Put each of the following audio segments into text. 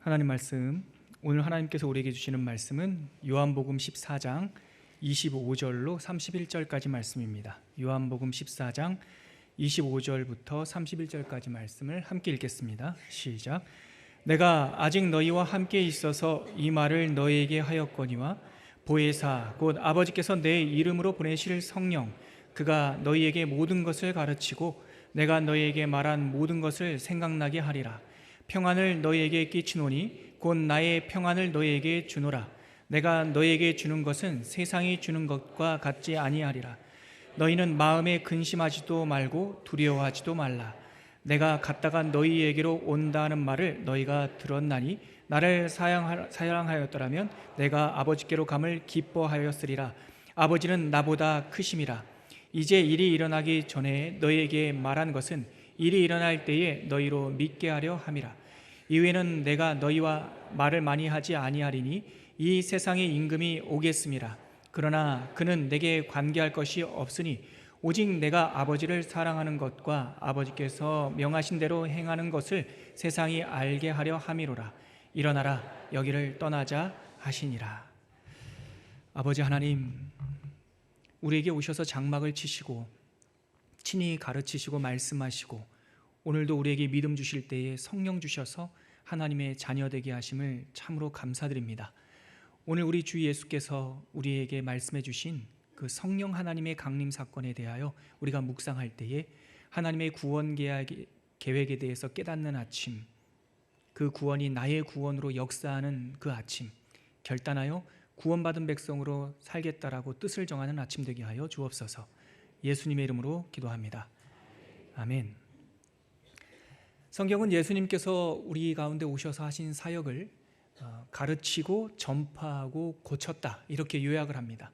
하나님 말씀, 오늘 하나님께서 우리에게 주시는 말씀은 요한복음 14장 25절로 31절까지 말씀입니다. 요한복음 14장 25절부터 31절까지 말씀을 함께 읽겠습니다. 시작. 내가 아직 너희와 함께 있어서 이 말을 너희에게 하였거니와 보혜사 곧 아버지께서 내 이름으로 보내실 성령 그가 너희에게 모든 것을 가르치고 내가 너희에게 말한 모든 것을 생각나게 하리라. 평안을 너희에게 끼치노니 곧 나의 평안을 너희에게 주노라. 내가 너희에게 주는 것은 세상이 주는 것과 같지 아니하리라. 너희는 마음에 근심하지도 말고 두려워하지도 말라. 내가 갔다가 너희에게로 온다는 말을 너희가 들었나니 나를 사랑하였더라면 내가 아버지께로 감을 기뻐하였으리라. 아버지는 나보다 크심이라. 이제 일이 일어나기 전에 너희에게 말한 것은 일이 일어날 때에 너희로 믿게 하려 함이라. 이후에는 내가 너희와 말을 많이 하지 아니하리니 이 세상의 임금이 오겠음이라. 그러나 그는 내게 관계할 것이 없으니 오직 내가 아버지를 사랑하는 것과 아버지께서 명하신 대로 행하는 것을 세상이 알게 하려 함이로라. 일어나라, 여기를 떠나자 하시니라. 아버지 하나님, 우리에게 오셔서 장막을 치시고 친히 가르치시고 말씀하시고 오늘도 우리에게 믿음 주실 때에 성령 주셔서 하나님의 자녀 되게 하심을 참으로 감사드립니다. 오늘 우리 주 예수께서 우리에게 말씀해 주신 그 성령 하나님의 강림 사건에 대하여 우리가 묵상할 때에 하나님의 구원 계획에 대해서 깨닫는 아침, 그 구원이 나의 구원으로 역사하는 그 아침, 결단하여 구원받은 백성으로 살겠다라고 뜻을 정하는 아침 되게 하여 주옵소서. 예수님의 이름으로 기도합니다. 아멘. 성경은 예수님께서 우리 가운데 오셔서 하신 사역을 가르치고 전파하고 고쳤다 이렇게 요약을 합니다.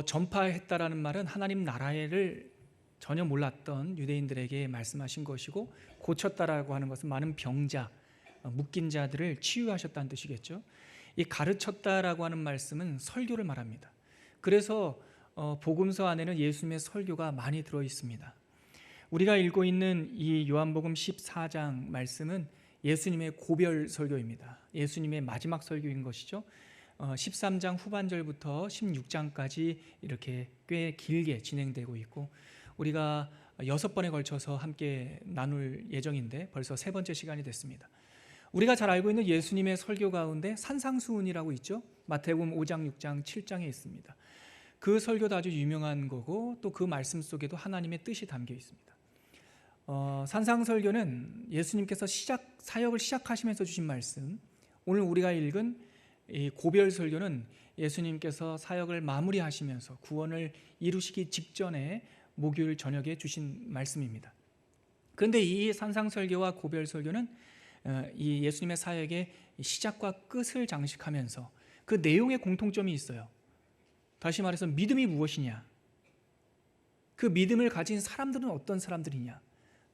전파했다라는 말은 하나님 나라를 전혀 몰랐던 유대인들에게 말씀하신 것이고, 고쳤다라고 하는 것은 많은 병자, 묶인 자들을 치유하셨다는 뜻이겠죠. 이 가르쳤다라고 하는 말씀은 설교를 말합니다. 그래서 복음서 안에는 예수님의 설교가 많이 들어 있습니다. 우리가 읽고 있는 이 요한복음 14장 말씀은 예수님의 고별 설교입니다. 예수님의 마지막 설교인 것이죠. 13장 후반절부터 16장까지 이렇게 꽤 길게 진행되고 있고, 우리가 6번에 걸쳐서 함께 나눌 예정인데 벌써 3번째 시간이 됐습니다. 우리가 잘 알고 있는 예수님의 설교 가운데 산상수훈이라고 있죠. 마태복음 5장, 6장, 7장에 있습니다. 그 설교도 아주 유명한 거고 또 그 말씀 속에도 하나님의 뜻이 담겨 있습니다. 산상설교는 예수님께서 사역을 시작하시면서 주신 말씀, 오늘 우리가 읽은 이 고별설교는 예수님께서 사역을 마무리하시면서 구원을 이루시기 직전에 목요일 저녁에 주신 말씀입니다. 그런데 이 산상설교와 고별설교는 이 예수님의 사역의 시작과 끝을 장식하면서 그 내용의 공통점이 있어요. 다시 말해서 믿음이 무엇이냐, 그 믿음을 가진 사람들은 어떤 사람들이냐,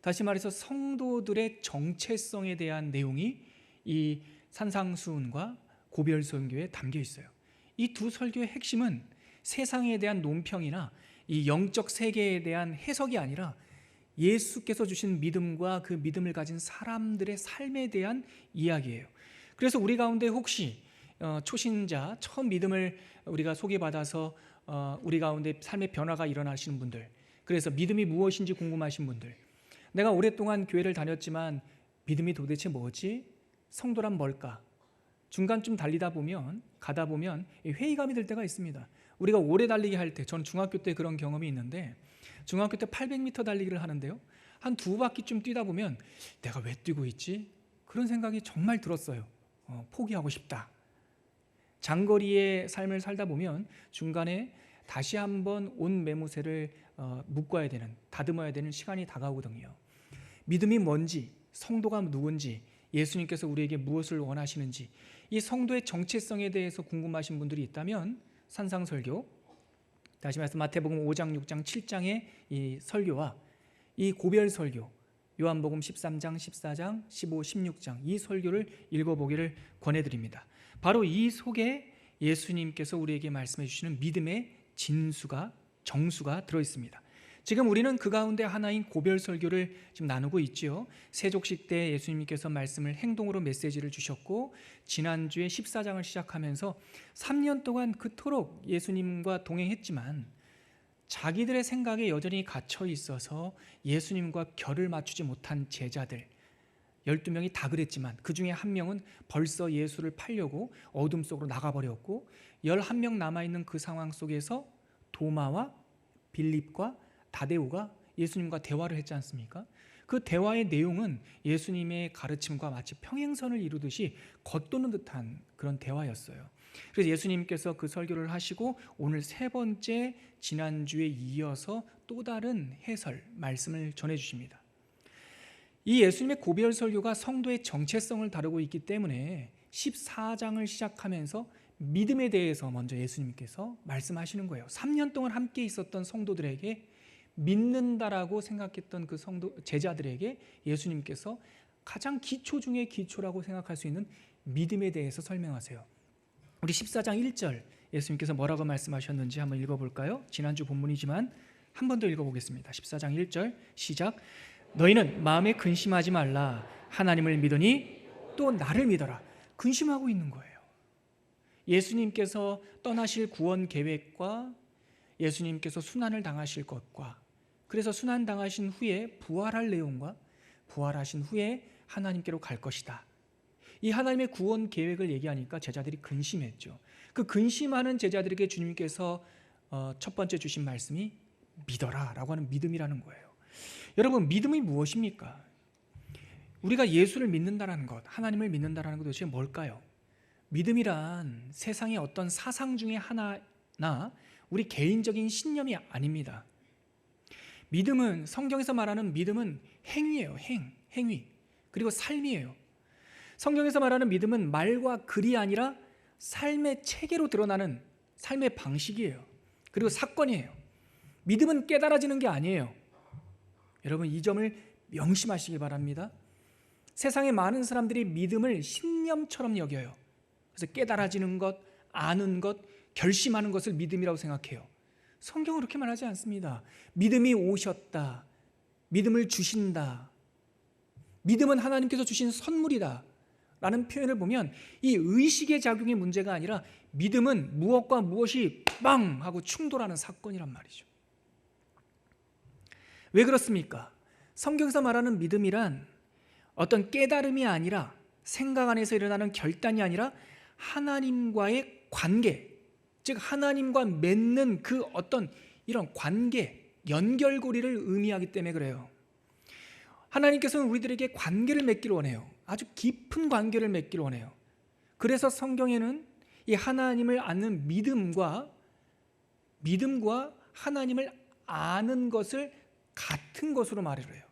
다시 말해서 성도들의 정체성에 대한 내용이 이 산상수훈과 고별설교에 담겨 있어요. 이 두 설교의 핵심은 세상에 대한 논평이나 이 영적 세계에 대한 해석이 아니라 예수께서 주신 믿음과 그 믿음을 가진 사람들의 삶에 대한 이야기예요. 그래서 우리 가운데 혹시 초신자, 처음 믿음을 우리가 소개받아서 우리 가운데 삶의 변화가 일어나시는 분들, 그래서 믿음이 무엇인지 궁금하신 분들, 내가 오랫동안 교회를 다녔지만 믿음이 도대체 뭐지? 성도란 뭘까? 중간쯤 가다 보면 회의감이 들 때가 있습니다. 우리가 오래 달리기 할 때, 저는 중학교 때 그런 경험이 있는데, 중학교 때 800m 달리기를 하는데요, 한 2바퀴쯤 뛰다 보면 내가 왜 뛰고 있지? 그런 생각이 정말 들었어요. 포기하고 싶다. 장거리의 삶을 살다 보면 중간에 다시 한번 온 매무새를 묶어야 되는, 다듬어야 되는 시간이 다가오거든요. 믿음이 뭔지, 성도가 누군지, 예수님께서 우리에게 무엇을 원하시는지, 이 성도의 정체성에 대해서 궁금하신 분들이 있다면 산상설교, 다시 말해서 마태복음 5장, 6장, 7장의 이 설교와 이 고별설교, 요한복음 13장, 14장, 15, 16장 이 설교를 읽어보기를 권해드립니다. 바로 이 속에 예수님께서 우리에게 말씀해 주시는 믿음의 정수가 들어있습니다. 지금 우리는 그 가운데 하나인 고별 설교를 지금 나누고 있죠. 세족식 때 예수님께서 말씀을 행동으로 메시지를 주셨고, 지난주에 14장을 시작하면서 3년 동안 그토록 예수님과 동행했지만 자기들의 생각에 여전히 갇혀 있어서 예수님과 결을 맞추지 못한 제자들 12명이 다 그랬지만 그 중에 한 명은 벌써 예수를 팔려고 어둠 속으로 나가버렸고, 11명 남아있는 그 상황 속에서 도마와 빌립과 다데오가 예수님과 대화를 했지 않습니까? 그 대화의 내용은 예수님의 가르침과 마치 평행선을 이루듯이 겉도는 듯한 그런 대화였어요. 그래서 예수님께서 그 설교를 하시고 오늘 세 번째, 지난주에 이어서 또 다른 해설, 말씀을 전해주십니다. 이 예수님의 고별 설교가 성도의 정체성을 다루고 있기 때문에 14장을 시작하면서 믿음에 대해서 먼저 예수님께서 말씀하시는 거예요. 3년 동안 함께 있었던 성도들에게, 믿는다라고 생각했던 그 제자들에게 예수님께서 가장 기초 중에 기초라고 생각할 수 있는 믿음에 대해서 설명하세요. 우리 14장 1절 예수님께서 뭐라고 말씀하셨는지 한번 읽어볼까요? 지난주 본문이지만 한 번 더 읽어보겠습니다. 14장 1절 시작. 너희는 마음에 근심하지 말라. 하나님을 믿으니 또 나를 믿어라. 근심하고 있는 거예요. 예수님께서 떠나실 구원 계획과 예수님께서 순환을 당하실 것과, 그래서 순환 당하신 후에 부활할 내용과 부활하신 후에 하나님께로 갈 것이다, 이 하나님의 구원 계획을 얘기하니까 제자들이 근심했죠. 그 근심하는 제자들에게 주님께서 첫 번째 주신 말씀이 믿어라 라고 하는 믿음이라는 거예요. 여러분, 믿음이 무엇입니까? 우리가 예수를 믿는다는 것, 하나님을 믿는다는 것 도대체 뭘까요? 믿음이란 세상의 어떤 사상 중에 하나나 우리 개인적인 신념이 아닙니다. 믿음은, 성경에서 말하는 믿음은 행위예요. 행위. 그리고 삶이에요. 성경에서 말하는 믿음은 말과 글이 아니라 삶의 체계로 드러나는 삶의 방식이에요. 그리고 사건이에요. 믿음은 깨달아지는 게 아니에요. 여러분, 이 점을 명심하시기 바랍니다. 세상의 많은 사람들이 믿음을 신념처럼 여겨요. 그래서 깨달아지는 것, 아는 것, 결심하는 것을 믿음이라고 생각해요. 성경은 그렇게 말하지 않습니다. 믿음이 오셨다, 믿음을 주신다, 믿음은 하나님께서 주신 선물이다 라는 표현을 보면 이 의식의 작용의 문제가 아니라 믿음은 무엇과 무엇이 빵 하고 충돌하는 사건이란 말이죠. 왜 그렇습니까? 성경에서 말하는 믿음이란 어떤 깨달음이 아니라, 생각 안에서 일어나는 결단이 아니라 하나님과의 관계, 즉 하나님과 맺는 그 어떤 이런 관계, 연결고리를 의미하기 때문에 그래요. 하나님께서는 우리들에게 관계를 맺기를 원해요. 아주 깊은 관계를 맺기를 원해요. 그래서 성경에는 이 하나님을 아는 믿음과 하나님을 아는 것을 같은 것으로 말을 해요.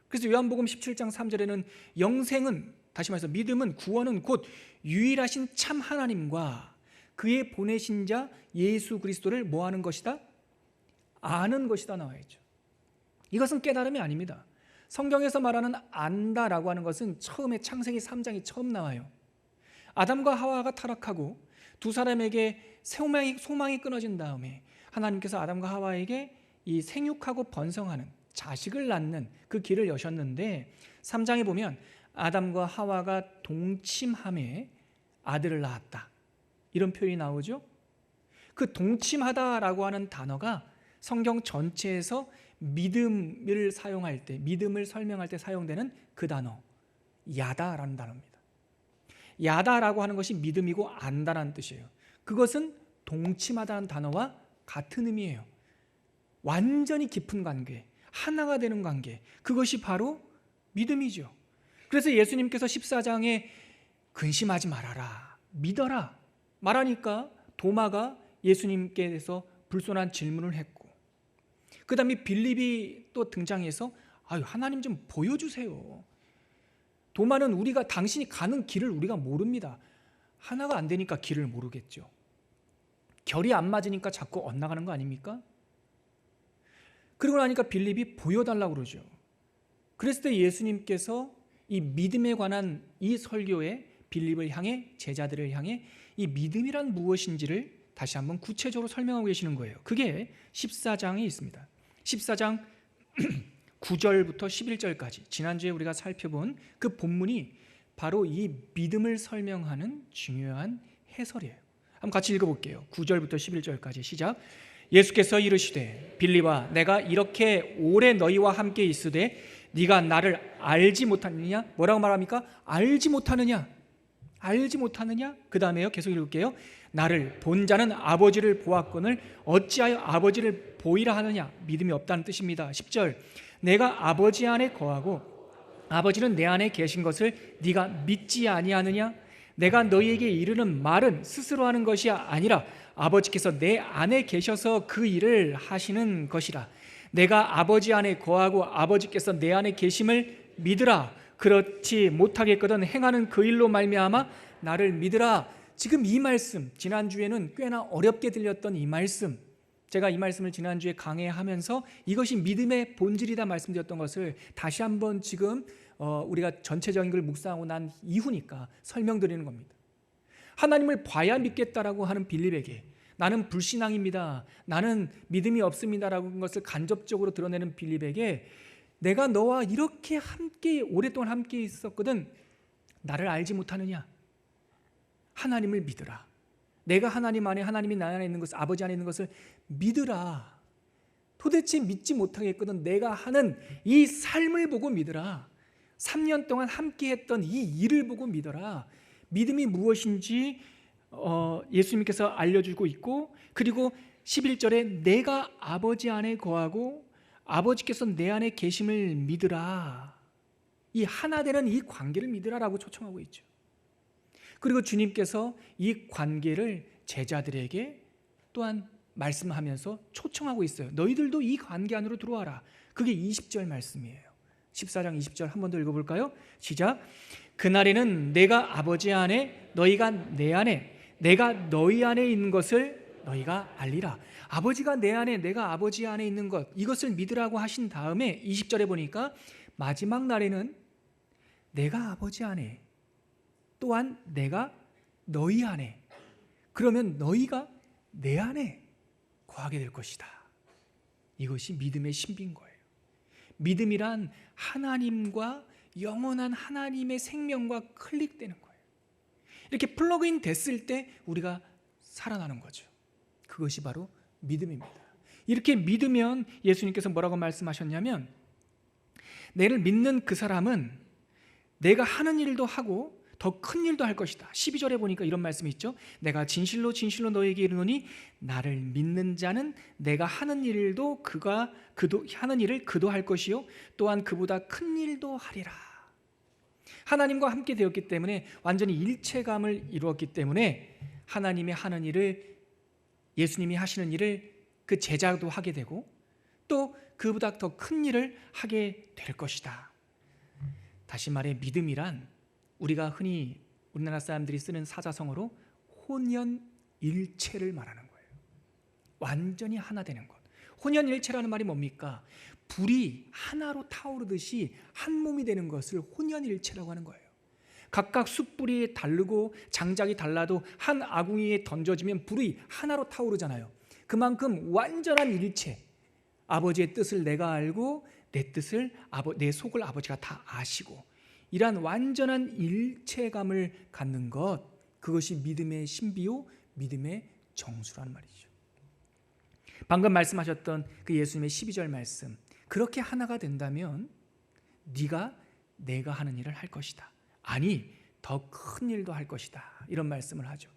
그래서 요한복음 17장 3절에는 영생은, 다시 말해서 믿음은, 구원은 곧 유일하신 참 하나님과 그의 보내신 자 예수 그리스도를 뭐 하는 것이다? 아는 것이다 나와 있죠. 이것은 깨달음이 아닙니다. 성경에서 말하는 안다라고 하는 것은 처음에 창세기 3장이 처음 나와요. 아담과 하와가 타락하고 두 사람에게 소망이 끊어진 다음에 하나님께서 아담과 하와에게 이 생육하고 번성하는, 자식을 낳는 그 길을 여셨는데 3장에 보면 아담과 하와가 동침함에 아들을 낳았다, 이런 표현이 나오죠. 그 동침하다라고 하는 단어가 성경 전체에서 믿음을 사용할 때, 믿음을 설명할 때 사용되는 그 단어, 야다라는 단어입니다. 야다라고 하는 것이 믿음이고 안다라는 뜻이에요. 그것은 동침하다는 단어와 같은 의미예요. 완전히 깊은 관계, 하나가 되는 관계, 그것이 바로 믿음이죠. 그래서 예수님께서 14장에 근심하지 말아라, 믿어라 말하니까 도마가 예수님께서 불손한 질문을 했고, 그 다음에 빌립이 또 등장해서 하나님 좀 보여주세요. 도마는 당신이 가는 길을 우리가 모릅니다. 하나가 안 되니까 길을 모르겠죠. 결이 안 맞으니까 자꾸 엇나가는 거 아닙니까? 그러고 나니까 빌립이 보여달라고 그러죠. 그랬을 때 예수님께서 이 믿음에 관한 이 설교에 빌립을 향해, 제자들을 향해 이 믿음이란 무엇인지를 다시 한번 구체적으로 설명하고 계시는 거예요. 그게 14장에 있습니다. 14장 9절부터 11절까지 지난주에 우리가 살펴본 그 본문이 바로 이 믿음을 설명하는 중요한 해설이에요. 한번 같이 읽어볼게요. 9절부터 11절까지 시작. 예수께서 이르시되 빌립아 내가 이렇게 오래 너희와 함께 있으되 네가 나를 알지 못하느냐? 뭐라고 말합니까? 알지 못하느냐? 알지 못하느냐? 그 다음에요. 계속 읽을게요. 나를 본 자는 아버지를 보았거늘 어찌하여 아버지를 보이라 하느냐? 믿음이 없다는 뜻입니다. 10절 내가 아버지 안에 거하고 아버지는 내 안에 계신 것을 네가 믿지 아니하느냐? 내가 너희에게 이르는 말은 스스로 하는 것이 아니라 아버지께서 내 안에 계셔서 그 일을 하시는 것이라. 내가 아버지 안에 거하고 아버지께서 내 안에 계심을 믿으라. 그렇지 못하겠거든 행하는 그 일로 말미암아 나를 믿으라. 지금 이 말씀, 지난주에는 꽤나 어렵게 들렸던 이 말씀, 제가 이 말씀을 지난주에 강해하면서 이것이 믿음의 본질이다 말씀드렸던 것을 다시 한번 지금 우리가 전체적인 걸 묵상하고 난 이후니까 설명드리는 겁니다. 하나님을 봐야 믿겠다라고 하는 빌립에게 나는 불신앙입니다, 나는 믿음이 없습니다라고 하는 것을 간접적으로 드러내는 빌립에게 내가 너와 이렇게 함께 오랫동안 함께 있었거든 나를 알지 못하느냐? 하나님을 믿으라. 내가 하나님 안에 하나님이 나 안에 있는 것을 아버지 안에 있는 것을 믿으라. 도대체 믿지 못하겠거든 내가 하는 이 삶을 보고 믿으라. 3년 동안 함께 했던 이 일을 보고 믿어라. 믿음이 무엇인지 예수님께서 알려주고 있고, 그리고 11절에 내가 아버지 안에 거하고 아버지께서 내 안에 계심을 믿으라. 이 하나 되는 이 관계를 믿으라라고 초청하고 있죠. 그리고 주님께서 이 관계를 제자들에게 또한 말씀하면서 초청하고 있어요. 너희들도 이 관계 안으로 들어와라. 그게 20절 말씀이에요. 14장 20절 한 번 더 읽어볼까요? 시작. 그날에는 내가 아버지 안에 너희가 내 안에 내가 너희 안에 있는 것을 너희가 알리라. 아버지가 내 안에 내가 아버지 안에 있는 것, 이것을 믿으라고 하신 다음에 20절에 보니까 마지막 날에는 내가 아버지 안에 또한 내가 너희 안에, 그러면 너희가 내 안에 거하게 될 것이다. 이것이 믿음의 신비인 거예요. 믿음이란 하나님과 영원한 하나님의 생명과 클릭되는 거예요. 이렇게 플러그인 됐을 때 우리가 살아나는 거죠. 그것이 바로 믿음입니다. 이렇게 믿으면 예수님께서 뭐라고 말씀하셨냐면 내를 믿는 그 사람은 내가 하는 일도 하고 더 큰 일도 할 것이다. 12절에 보니까 이런 말씀이 있죠. 내가 진실로 진실로 너에게 이르노니 나를 믿는 자는 내가 하는 일도 그도 하는 일을 그도 할 것이요 또한 그보다 큰 일도 하리라. 하나님과 함께 되었기 때문에 완전히 일체감을 이루었기 때문에 하나님이 하는 일을, 예수님이 하시는 일을 그 제자도 하게 되고 또 그보다 더 큰 일을 하게 될 것이다. 다시 말해 믿음이란 우리가 흔히 우리나라 사람들이 쓰는 사자성어로 혼연일체를 말하는 거예요. 완전히 하나 되는 것. 혼연일체라는 말이 뭡니까? 불이 하나로 타오르듯이 한 몸이 되는 것을 혼연일체라고 하는 거예요. 각각 숯불이 다르고 장작이 달라도 한 아궁이에 던져지면 불이 하나로 타오르잖아요. 그만큼 완전한 일체, 아버지의 뜻을 내가 알고 내 뜻을 내 속을 아버지가 다 아시고, 이러한 완전한 일체감을 갖는 것, 그것이 믿음의 신비요 믿음의 정수라는 말이죠. 방금 말씀하셨던 그 예수님의 12절 말씀, 그렇게 하나가 된다면 네가 내가 하는 일을 할 것이다. 아니 더 큰 일도 할 것이다. 이런 말씀을 하죠.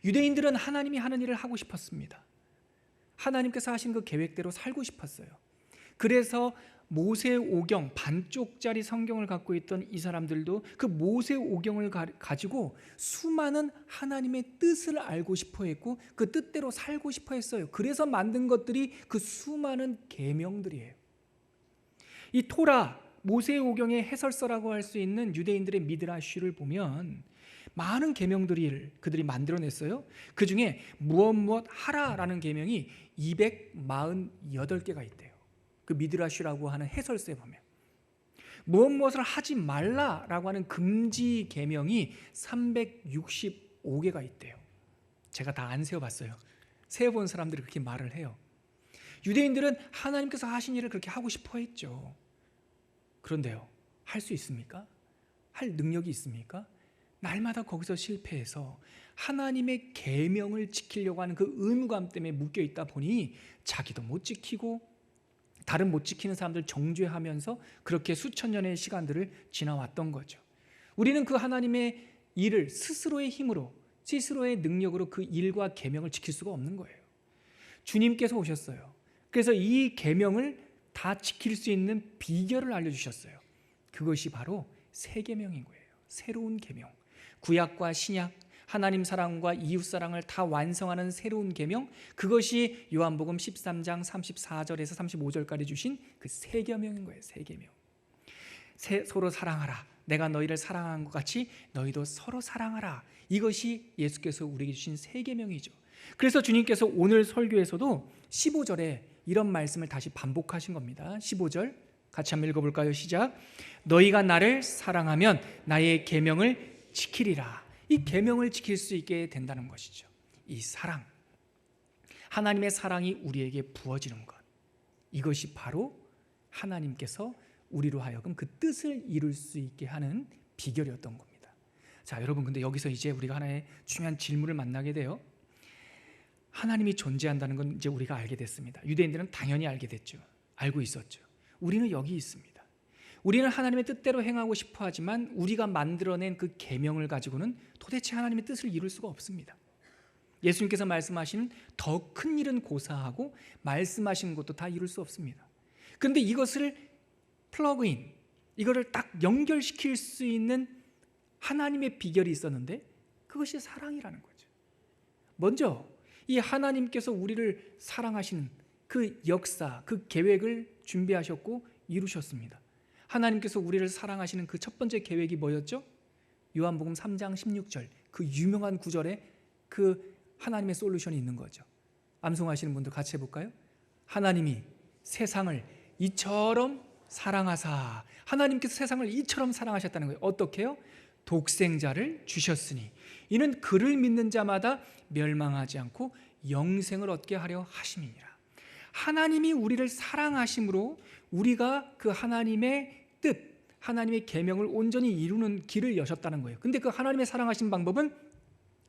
유대인들은 하나님이 하는 일을 하고 싶었습니다. 하나님께서 하신 그 계획대로 살고 싶었어요. 그래서 모세오경, 반쪽짜리 성경을 갖고 있던 이 사람들도 그 모세오경을 가지고 수많은 하나님의 뜻을 알고 싶어 했고 그 뜻대로 살고 싶어 했어요. 그래서 만든 것들이 그 수많은 계명들이에요. 이 토라, 모세오경의 해설서라고 할 수 있는 유대인들의 미드라쉬를 보면 많은 계명들을 그들이 만들어냈어요. 그 중에 무엇 하라라는 계명이 248개가 있대요. 그 미드라쉬라고 하는 해설서에 보면 무엇을 하지 말라라고 하는 금지 계명이 365개가 있대요. 제가 다 안 세어봤어요. 세어본 사람들이 그렇게 말을 해요. 유대인들은 하나님께서 하신 일을 그렇게 하고 싶어 했죠. 그런데요, 할 수 있습니까? 할 능력이 있습니까? 날마다 거기서 실패해서 하나님의 계명을 지키려고 하는 그 의무감 때문에 묶여 있다 보니 자기도 못 지키고 다른 못 지키는 사람들 정죄하면서 그렇게 수천 년의 시간들을 지나왔던 거죠. 우리는 그 하나님의 일을 스스로의 힘으로, 스스로의 능력으로 그 일과 계명을 지킬 수가 없는 거예요. 주님께서 오셨어요. 그래서 이 계명을 다 지킬 수 있는 비결을 알려주셨어요. 그것이 바로 새 계명인 거예요. 새로운 계명. 구약과 신약, 하나님 사랑과 이웃 사랑을 다 완성하는 새로운 계명, 그것이 요한복음 13장 34절에서 35절까지 주신 그 새 계명인 거예요. 새 계명. 서로 사랑하라. 내가 너희를 사랑한 것 같이 너희도 서로 사랑하라. 이것이 예수께서 우리에게 주신 새 계명이죠. 그래서 주님께서 오늘 설교에서도 15절에 이런 말씀을 다시 반복하신 겁니다. 15절 같이 한번 읽어볼까요? 시작. 너희가 나를 사랑하면 나의 계명을 지키리라. 이 계명을 지킬 수 있게 된다는 것이죠. 이 사랑, 하나님의 사랑이 우리에게 부어지는 것, 이것이 바로 하나님께서 우리로 하여금 그 뜻을 이룰 수 있게 하는 비결이었던 겁니다. 자, 여러분, 근데 여기서 이제 우리가 하나의 중요한 질문을 만나게 돼요. 하나님이 존재한다는 건 이제 우리가 알게 됐습니다. 유대인들은 당연히 알게 됐죠. 알고 있었죠. 우리는 여기 있습니다. 우리는 하나님의 뜻대로 행하고 싶어 하지만 우리가 만들어낸 그 계명을 가지고는 도대체 하나님의 뜻을 이룰 수가 없습니다. 예수님께서 말씀하시는 더 큰 일은 고사하고 말씀하시는 것도 다 이룰 수 없습니다. 그런데 이것을 플러그인, 이거를 딱 연결시킬 수 있는 하나님의 비결이 있었는데 그것이 사랑이라는 거죠. 먼저 이 하나님께서 우리를 사랑하시는 그 역사, 그 계획을 준비하셨고 이루셨습니다. 하나님께서 우리를 사랑하시는 그 첫 번째 계획이 뭐였죠? 요한복음 3장 16절, 그 유명한 구절에 그 하나님의 솔루션이 있는 거죠. 암송하시는 분들 같이 해볼까요? 하나님이 세상을 이처럼 사랑하사, 하나님께서 세상을 이처럼 사랑하셨다는 거예요. 어떻게요? 독생자를 주셨으니 이는 그를 믿는 자마다 멸망하지 않고 영생을 얻게 하려 하심이니라. 하나님이 우리를 사랑하심으로 우리가 그 하나님의 뜻, 하나님의 계명을 온전히 이루는 길을 여셨다는 거예요. 근데 그 하나님의 사랑하신 방법은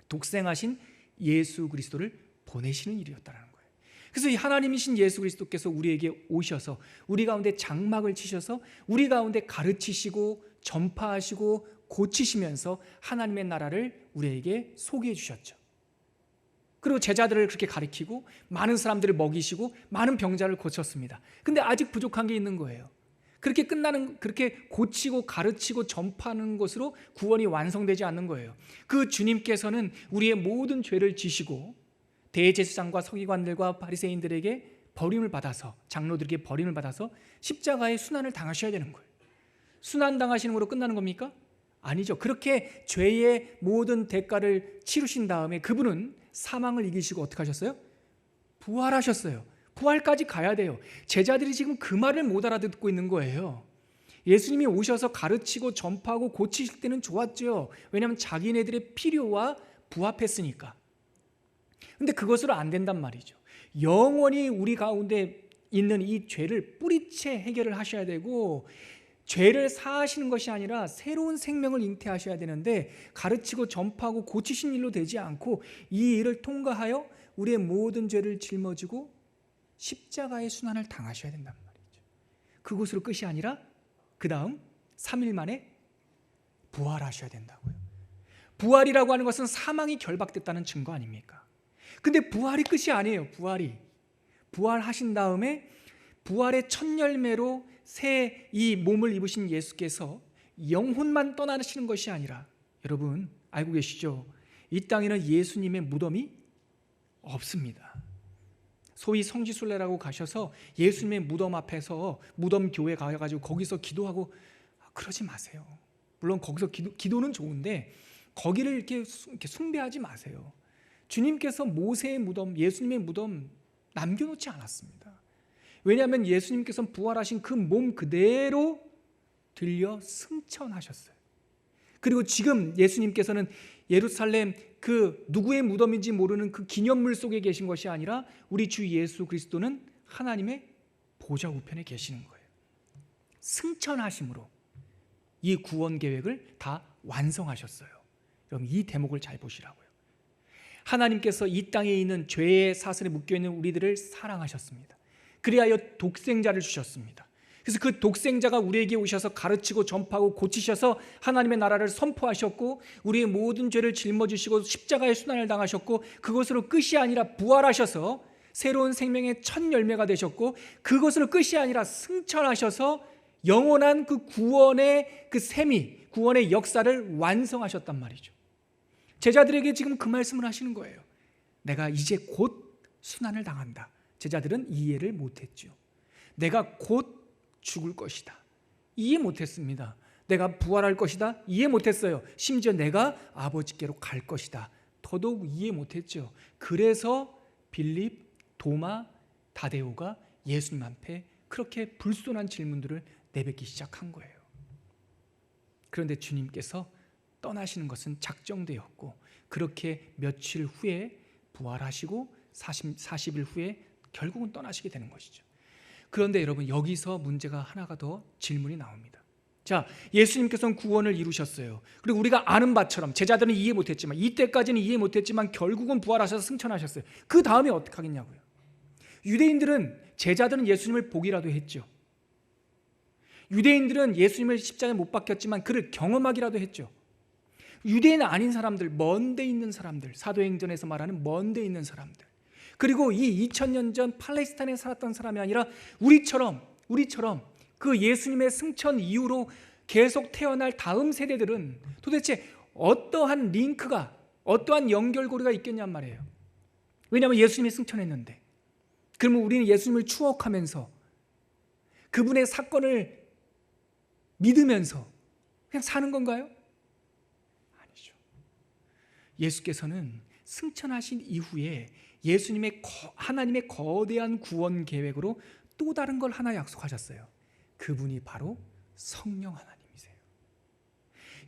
독생하신 예수 그리스도를 보내시는 일이었다는 거예요. 그래서 이 하나님이신 예수 그리스도께서 우리에게 오셔서 우리 가운데 장막을 치셔서 우리 가운데 가르치시고 전파하시고 고치시면서 하나님의 나라를 우리에게 소개해 주셨죠. 그리고 제자들을 그렇게 가르치고 많은 사람들을 먹이시고 많은 병자를 고쳤습니다. 근데 아직 부족한 게 있는 거예요. 그렇게 고치고 가르치고 전파하는 것으로 구원이 완성되지 않는 거예요. 그 주님께서는 우리의 모든 죄를 지시고 대제사장과 서기관들과 바리새인들에게 버림을 받아서, 장로들에게 버림을 받아서 십자가의 순환을 당하셔야 되는 거예요. 순환 당하시는 거로 끝나는 겁니까? 아니죠. 그렇게 죄의 모든 대가를 치르신 다음에 그분은 사망을 이기시고 어떻게 하셨어요? 부활하셨어요. 부활까지 가야 돼요. 제자들이 지금 그 말을 못 알아듣고 있는 거예요. 예수님이 오셔서 가르치고 전파하고 고치실 때는 좋았죠. 왜냐하면 자기네들의 필요와 부합했으니까. 근데 그것으로 안 된단 말이죠. 영원히 우리 가운데 있는 이 죄를 뿌리채 해결을 하셔야 되고, 죄를 사하시는 것이 아니라 새로운 생명을 잉태하셔야 되는데 가르치고 전파하고 고치신 일로 되지 않고 이 일을 통과하여 우리의 모든 죄를 짊어지고 십자가의 순환을 당하셔야 된단 말이죠. 그것으로 끝이 아니라 그 다음 3일 만에 부활하셔야 된다고요. 부활이라고 하는 것은 사망이 결박됐다는 증거 아닙니까? 근데 부활이 끝이 아니에요. 부활하신 다음에 부활의 첫 열매로 새 이 몸을 입으신 예수께서 영혼만 떠나시는 것이 아니라, 여러분 알고 계시죠? 이 땅에는 예수님의 무덤이 없습니다. 소위 성지순례라고 가셔서 예수님의 무덤 앞에서 무덤 교회 가가지고 거기서 기도하고 그러지 마세요. 물론 거기서 기도는 좋은데 거기를 이렇게 숭배하지 마세요. 주님께서 모세의 무덤, 예수님의 무덤 남겨놓지 않았습니다. 왜냐하면 예수님께서는 부활하신 그 몸 그대로 들려 승천하셨어요. 그리고 지금 예수님께서는 예루살렘 그 누구의 무덤인지 모르는 그 기념물 속에 계신 것이 아니라 우리 주 예수 그리스도는 하나님의 보좌 우편에 계시는 거예요. 승천하심으로 이 구원 계획을 다 완성하셨어요. 여러분, 이 대목을 잘 보시라고요. 하나님께서 이 땅에 있는 죄의 사슬에 묶여있는 우리들을 사랑하셨습니다. 그리하여 독생자를 주셨습니다. 그래서 그 독생자가 우리에게 오셔서 가르치고 전파하고 고치셔서 하나님의 나라를 선포하셨고, 우리의 모든 죄를 짊어지시고 십자가의 순환을 당하셨고, 그것으로 끝이 아니라 부활하셔서 새로운 생명의 첫 열매가 되셨고, 그것으로 끝이 아니라 승천하셔서 영원한 그 구원의 그 셈이, 구원의 역사를 완성하셨단 말이죠. 제자들에게 지금 그 말씀을 하시는 거예요. 내가 이제 곧 순환을 당한다. 제자들은 이해를 못했죠. 내가 곧 죽을 것이다. 이해 못했습니다. 내가 부활할 것이다. 이해 못했어요. 심지어 내가 아버지께로 갈 것이다. 더더욱 이해 못했죠. 그래서 빌립, 도마, 다데오가 예수님 앞에 그렇게 불손한 질문들을 내뱉기 시작한 거예요. 그런데 주님께서 떠나시는 것은 작정되었고, 그렇게 며칠 후에 부활하시고 40일 후에 결국은 떠나시게 되는 것이죠. 그런데 여러분, 여기서 문제가 하나가 더 질문이 나옵니다. 자, 예수님께서는 구원을 이루셨어요. 그리고 우리가 아는 바처럼 제자들은 이해 못했지만, 이때까지는 이해 못했지만 결국은 부활하셔서 승천하셨어요. 그 다음에 어떻게 하겠냐고요. 유대인들은, 제자들은 예수님을 보기라도 했죠. 유대인들은 예수님을 십자가에 못 박혔지만 그를 경험하기라도 했죠. 유대인 아닌 사람들, 먼 데 있는 사람들, 사도행전에서 말하는 먼 데 있는 사람들, 그리고 이 2000년 전 팔레스타인에 살았던 사람이 아니라 우리처럼 그 예수님의 승천 이후로 계속 태어날 다음 세대들은 도대체 어떠한 링크가, 어떠한 연결고리가 있겠냔 말이에요. 왜냐하면 예수님이 승천했는데, 그러면 우리는 예수님을 추억하면서 그분의 사건을 믿으면서 그냥 사는 건가요? 아니죠. 예수께서는 승천하신 이후에 예수님의 하나님의 거대한 구원 계획으로 또 다른 걸 하나 약속하셨어요. 그분이 바로 성령 하나님이세요.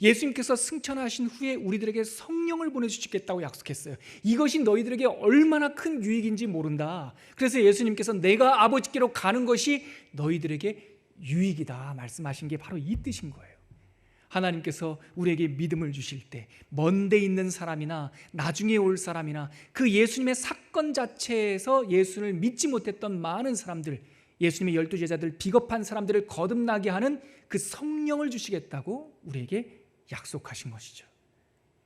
예수님께서 승천하신 후에 우리들에게 성령을 보내주시겠다고 약속했어요. 이것이 너희들에게 얼마나 큰 유익인지 모른다. 그래서 예수님께서 내가 아버지께로 가는 것이 너희들에게 유익이다 말씀하신 게 바로 이 뜻인 거예요. 하나님께서 우리에게 믿음을 주실 때 먼 데 있는 사람이나 나중에 올 사람이나 그 예수님의 사건 자체에서 예수를 믿지 못했던 많은 사람들, 예수님의 12제자들, 비겁한 사람들을 거듭나게 하는 그 성령을 주시겠다고 우리에게 약속하신 것이죠.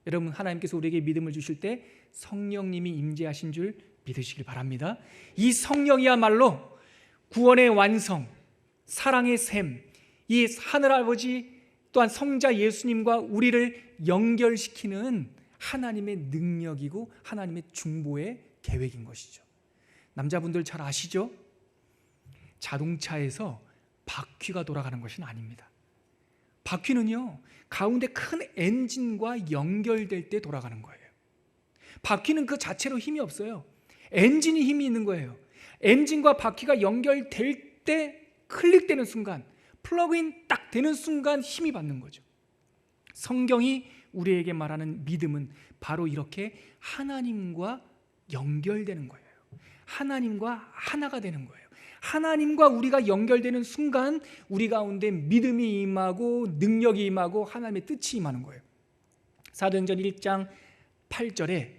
여러분, 하나님께서 우리에게 믿음을 주실 때 성령님이 임재하신 줄 믿으시길 바랍니다. 이 성령이야말로 구원의 완성, 사랑의 샘, 이 하늘아버지 또한 성자 예수님과 우리를 연결시키는 하나님의 능력이고 하나님의 중보의 계획인 것이죠. 남자분들 잘 아시죠? 자동차에서 바퀴가 돌아가는 것은 아닙니다. 바퀴는요, 가운데 큰 엔진과 연결될 때 돌아가는 거예요. 바퀴는 그 자체로 힘이 없어요. 엔진이 힘이 있는 거예요. 엔진과 바퀴가 연결될 때 클릭되는 순간, 플러그인 딱 되는 순간 힘이 받는 거죠. 성경이 우리에게 말하는 믿음은 바로 이렇게 하나님과 연결되는 거예요. 하나님과 하나가 되는 거예요. 하나님과 우리가 연결되는 순간 우리 가운데 믿음이 임하고 능력이 임하고 하나님의 뜻이 임하는 거예요. 사도행전 1장 8절에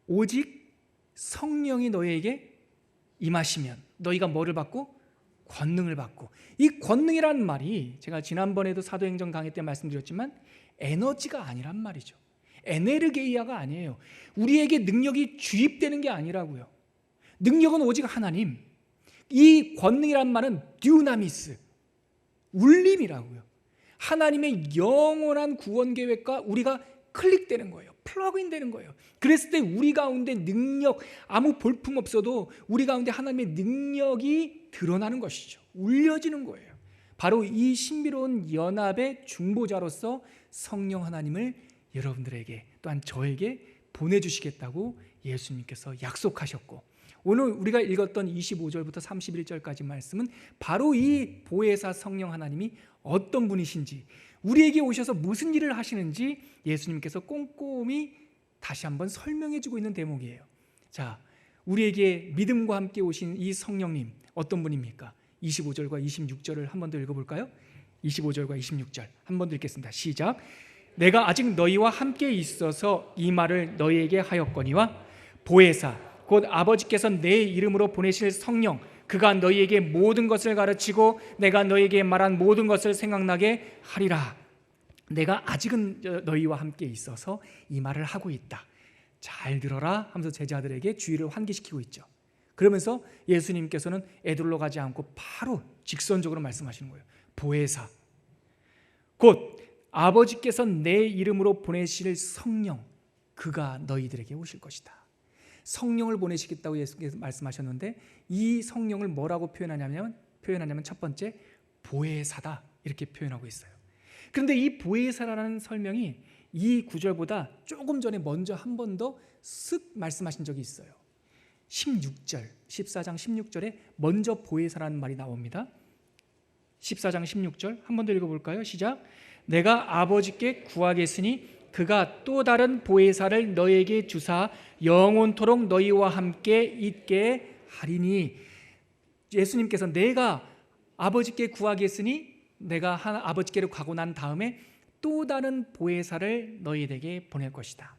오직 성령이 너희에게 임하시면 너희가 뭐를 받고? 권능을 받고. 이 권능이라는 말이 제가 지난번에도 사도행전 강의 때 말씀드렸지만 에너지가 아니란 말이죠. 에네르게이아가 아니에요. 우리에게 능력이 주입되는 게 아니라고요. 능력은 오직 하나님. 이 권능이란 말은 듀나미스, 울림이라고요. 하나님의 영원한 구원 계획과 우리가 클릭되는 거예요. 플러그인 되는 거예요. 그랬을 때 우리 가운데 능력, 아무 볼품 없어도 우리 가운데 하나님의 능력이 드러나는 것이죠. 울려지는 거예요. 바로 이 신비로운 연합의 중보자로서 성령 하나님을 여러분들에게 또한 저에게 보내주시겠다고 예수님께서 약속하셨고, 오늘 우리가 읽었던 25절부터 31절까지 말씀은 바로 이 보혜사 성령 하나님이 어떤 분이신지, 우리에게 오셔서 무슨 일을 하시는지 예수님께서 꼼꼼히 다시 한번 설명해 주고 있는 대목이에요. 자, 우리에게 믿음과 함께 오신 이 성령님 어떤 분입니까? 25절과 26절을 한 번 더 읽어볼까요? 25절과 26절 한 번 더 읽겠습니다. 시작. 내가 아직 너희와 함께 있어서 이 말을 너희에게 하였거니와 보혜사 곧 아버지께서 내 이름으로 보내실 성령 그가 너희에게 모든 것을 가르치고 내가 너희에게 말한 모든 것을 생각나게 하리라. 내가 아직은 너희와 함께 있어서 이 말을 하고 있다. 잘 들어라 하면서 제자들에게 주의를 환기시키고 있죠. 그러면서 예수님께서는 에둘러 가지 않고 바로 직선적으로 말씀하시는 거예요. 보혜사 곧 아버지께서 내 이름으로 보내실 성령 그가 너희들에게 오실 것이다. 성령을 보내시겠다고 예수께서 말씀하셨는데 이 성령을 뭐라고 표현하냐면 첫 번째 보혜사다 이렇게 표현하고 있어요. 그런데 이 보혜사라는 설명이 이 구절보다 조금 전에 먼저 한 번 더 쓱 말씀하신 적이 있어요. 14장 16절에 먼저 보혜사라는 말이 나옵니다. 14장 16절 한 번 더 읽어볼까요? 시작. 내가 아버지께 구하겠으니 그가 또 다른 보혜사를 너희에게 주사 영원토록 너희와 함께 있게 하리니. 예수님께서 내가 아버지께 구하겠으니 내가 아버지께로 가고 난 다음에 또 다른 보혜사를 너희에게 보낼 것이다.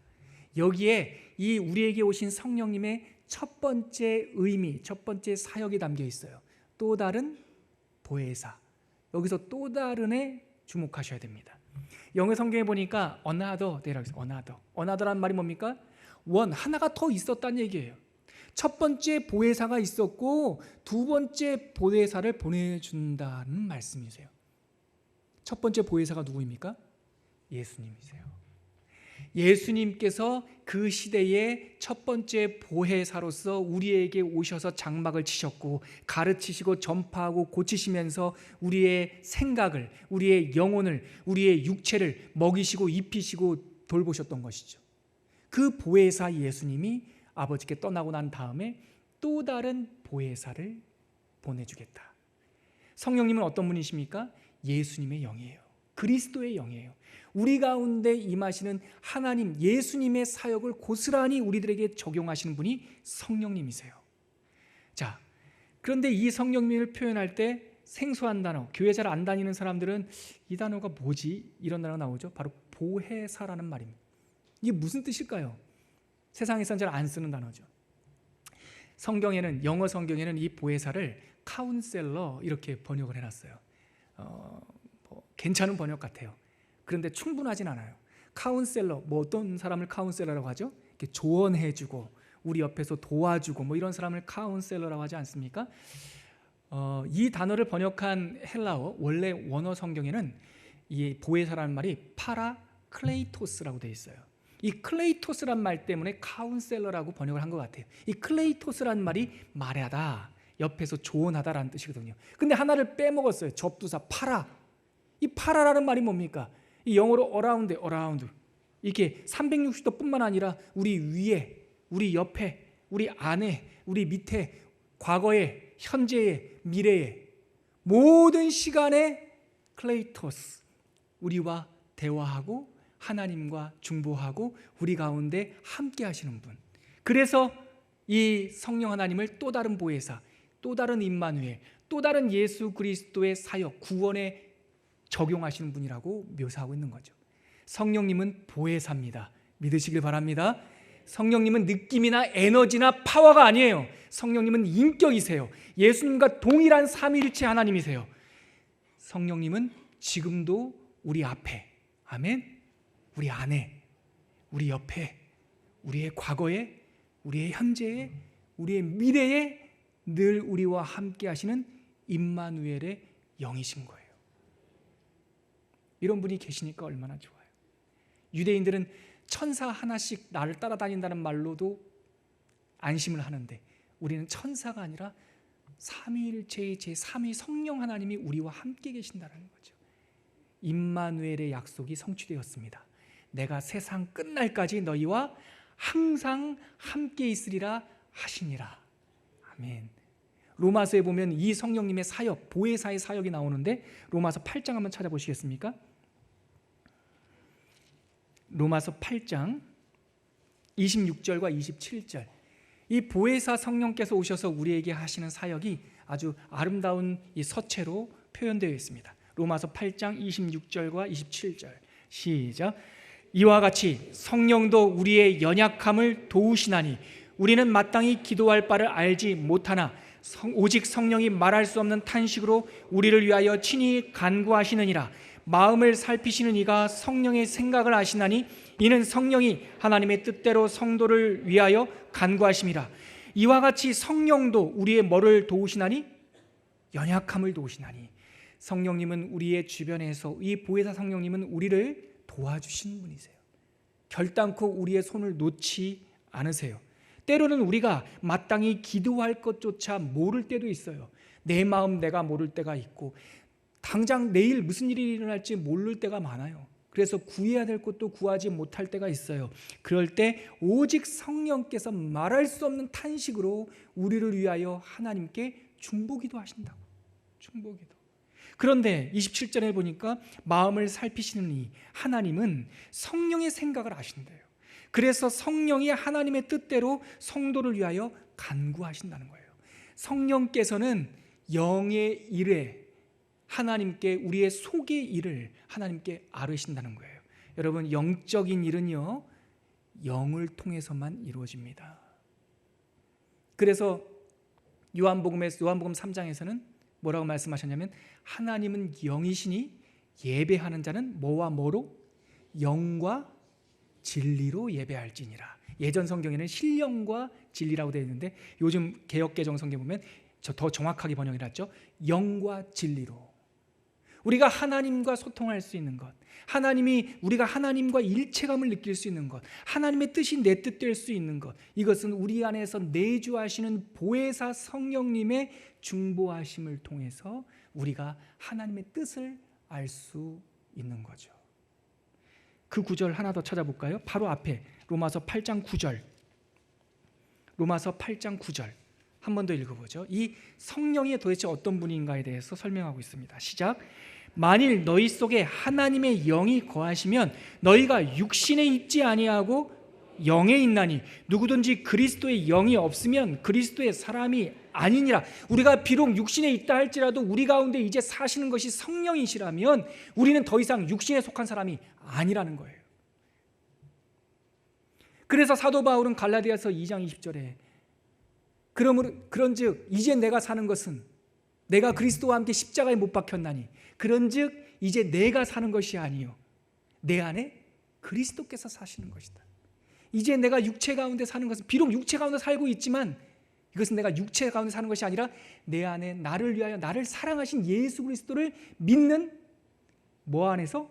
여기에 이 우리에게 오신 성령님의 첫 번째 의미, 첫 번째 사역이 담겨 있어요. 또 다른 보혜사. 여기서 또 다른에 주목하셔야 됩니다. 영어 성경에 보니까 another라는 말이 뭡니까? 하나가 더 있었다는 얘기예요. 첫 번째 보혜사가 있었고 두 번째 보혜사를 보내준다는 말씀이세요. 첫 번째 보혜사가 누구입니까? 예수님이세요. 예수님께서 그 시대의 첫 번째 보혜사로서 우리에게 오셔서 장막을 치셨고 가르치시고 전파하고 고치시면서 우리의 생각을, 우리의 영혼을, 우리의 육체를 먹이시고 입히시고 돌보셨던 것이죠. 그 보혜사 예수님이 아버지께 떠나고 난 다음에 또 다른 보혜사를 보내주겠다. 성령님은 어떤 분이십니까? 예수님의 영이에요. 그리스도의 영이에요. 우리 가운데 임하시는 하나님 예수님의 사역을 고스란히 우리들에게 적용하시는 분이 성령님이세요. 자, 그런데 이 성령님을 표현할 때 생소한 단어, 교회 잘 안 다니는 사람들은 이 단어가 뭐지? 이런 단어가 나오죠. 바로 보혜사라는 말입니다. 이게 무슨 뜻일까요? 세상에서는 잘 안 쓰는 단어죠. 성경에는, 영어 성경에는 이 보혜사를 카운셀러 이렇게 번역을 해놨어요. 괜찮은 번역 같아요. 그런데 충분하진 않아요. 카운셀러, 어떤 사람을 카운셀러라고 하죠? 이렇게 조언해주고 우리 옆에서 도와주고 이런 사람을 카운셀러라고 하지 않습니까? 이 단어를 번역한 헬라어, 원래 원어 성경에는 이 보혜사라는 말이 파라클레이토스라고 되어 있어요. 이 클레이토스란 말 때문에 카운셀러라고 번역을 한 것 같아요. 이 클레이토스란 말이 말하다, 옆에서 조언하다라는 뜻이거든요. 근데 하나를 빼먹었어요. 접두사 파라. 이 파라라는 말이 뭡니까? 이 영어로 around. 이게 360도 뿐만 아니라 우리 위에, 우리 옆에, 우리 안에, 우리 밑에, 과거에, 현재에, 미래에, 모든 시간에 클레이토스, 우리와 대화하고 하나님과 중보하고 우리 가운데 함께 하시는 분. 그래서 이 성령 하나님을 또 다른 보혜사, 또 다른 임마누엘, 또 다른 예수 그리스도의 사역, 구원에 적용하시는 분이라고 묘사하고 있는 거죠. 성령님은 보혜사입니다. 믿으시길 바랍니다. 성령님은 느낌이나 에너지나 파워가 아니에요. 성령님은 인격이세요. 예수님과 동일한 삼위일체 하나님이세요. 성령님은 지금도 우리 앞에, 아멘, 우리 안에, 우리 옆에, 우리의 과거에, 우리의 현재에, 우리의 미래에 늘 우리와 함께 하시는 임마누엘의 영이신 거예요. 이런 분이 계시니까 얼마나 좋아요. 유대인들은 천사 하나씩 나를 따라다닌다는 말로도 안심을 하는데 우리는 천사가 아니라 삼위일체의 제3위 성령 하나님이 우리와 함께 계신다는 거죠. 임마누엘의 약속이 성취되었습니다. 내가 세상 끝날까지 너희와 항상 함께 있으리라 하시니라. 아멘. 로마서에 보면 이 성령님의 사역, 보혜사의 사역이 나오는데 로마서 8장 한번 찾아보시겠습니까? 로마서 8장 26절과 27절. 이 보혜사 성령께서 오셔서 우리에게 하시는 사역이 아주 아름다운 이 서체로 표현되어 있습니다. 로마서 8장 26절과 27절 시작. 이와 같이 성령도 우리의 연약함을 도우시나니 우리는 마땅히 기도할 바를 알지 못하나 오직 성령이 말할 수 없는 탄식으로 우리를 위하여 친히 간구하시느니라. 마음을 살피시는 이가 성령의 생각을 아시나니 이는 성령이 하나님의 뜻대로 성도를 위하여 간구하심이라. 이와 같이 성령도 우리의 뭐를 도우시나니? 연약함을 도우시나니. 성령님은 우리의 주변에서, 이 보혜사 성령님은 우리를 도와주시는 분이세요. 결단코 우리의 손을 놓지 않으세요. 때로는 우리가 마땅히 기도할 것조차 모를 때도 있어요. 내 마음 내가 모를 때가 있고 당장 내일 무슨 일이 일어날지 모를 때가 많아요. 그래서 구해야 될 것도 구하지 못할 때가 있어요. 그럴 때 오직 성령께서 말할 수 없는 탄식으로 우리를 위하여 하나님께 중보기도 하신다고. 중보기도. 그런데 27절에 보니까 마음을 살피시는 이 하나님은 성령의 생각을 아신대요. 그래서 성령이 하나님의 뜻대로 성도를 위하여 간구하신다는 거예요. 성령께서는 영의 일에 하나님께, 우리의 속의 일을 하나님께 아뢰신다는 거예요. 여러분, 영적인 일은요 영을 통해서만 이루어집니다. 그래서 요한복음 3장에서는 뭐라고 말씀하셨냐면 하나님은 영이시니 예배하는 자는 뭐와 뭐로? 영과 진리로 예배할지니라. 예전 성경에는 신령과 진리라고 되어 있는데 요즘 개역개정 성경 보면 더 정확하게 번역이 났죠. 영과 진리로 우리가 하나님과 소통할 수 있는 것, 우리가 하나님과 일체감을 느낄 수 있는 것, 하나님의 뜻이 내 뜻 될 수 있는 것, 이것은 우리 안에서 내주하시는 보혜사 성령님의 중보하심을 통해서 우리가 하나님의 뜻을 알 수 있는 거죠. 그 구절 하나 더 찾아볼까요? 바로 앞에 로마서 8장 9절. 로마서 8장 9절 한 번 더 읽어보죠. 이 성령이 도대체 어떤 분인가에 대해서 설명하고 있습니다. 시작. 만일 너희 속에 하나님의 영이 거하시면 너희가 육신에 있지 아니하고 영에 있나니 누구든지 그리스도의 영이 없으면 그리스도의 사람이 아니니라. 우리가 비록 육신에 있다 할지라도 우리 가운데 이제 사시는 것이 성령이시라면 우리는 더 이상 육신에 속한 사람이 아니라는 거예요. 그래서 사도 바울은 갈라디아서 2장 20절에 그런즉 이제 내가 사는 것은 내가 그리스도와 함께 십자가에 못 박혔나니 그런즉 이제 내가 사는 것이 아니요 내 안에 그리스도께서 사시는 것이다. 이제 내가 육체 가운데 사는 것은 비록 육체 가운데 살고 있지만 이것은 내가 육체 가운데 사는 것이 아니라 내 안에 나를 위하여 나를 사랑하신 예수 그리스도를 믿는 뭐 안에서?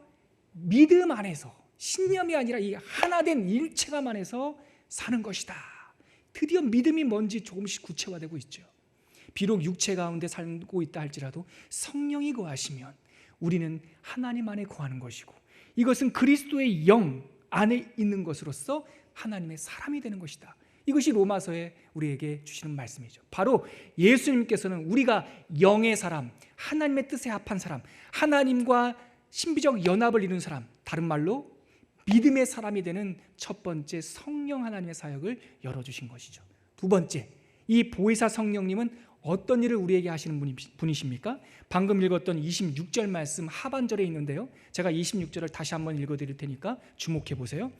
믿음 안에서, 신념이 아니라 이 하나된 일체감 안에서 사는 것이다. 드디어 믿음이 뭔지 조금씩 구체화되고 있죠. 비록 육체 가운데 살고 있다 할지라도 성령이 거하시면 우리는 하나님 안에 거하는 것이고 이것은 그리스도의 영 안에 있는 것으로서 하나님의 사람이 되는 것이다. 이것이 로마서에 우리에게 주시는 말씀이죠. 바로 예수님께서는 우리가 영의 사람, 하나님의 뜻에 합한 사람, 하나님과 신비적 연합을 이룬 사람, 다른 말로 믿음의 사람이 되는 첫 번째 성령 하나님의 사역을 열어주신 것이죠. 두 번째, 이 보혜사 성령님은 어떤 일을 우리에게 하시는 분이십니까? 방금 읽었던 26절 말씀 하반절에 있는데요, 제가 26절을 다시 한번 읽어드릴 테니까 주목해 보세요.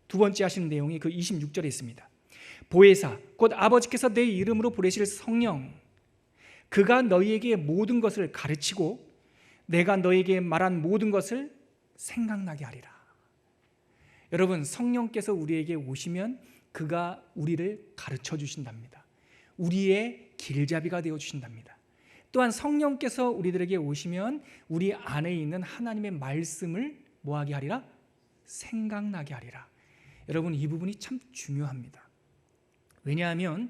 두 번째 하시는 내용이 그 26절에 있습니다. 보혜사 곧 아버지께서 내 이름으로 보내실 성령, 그가 너희에게 모든 것을 가르치고 내가 너희에게 말한 모든 것을 생각나게 하리라. 여러분, 성령께서 우리에게 오시면 그가 우리를 가르쳐 주신답니다. 우리의 길잡이가 되어 주신답니다. 또한 성령께서 우리들에게 오시면 우리 안에 있는 하나님의 말씀을 뭐하게 하리라? 생각나게 하리라. 여러분, 이 부분이 참 중요합니다. 왜냐하면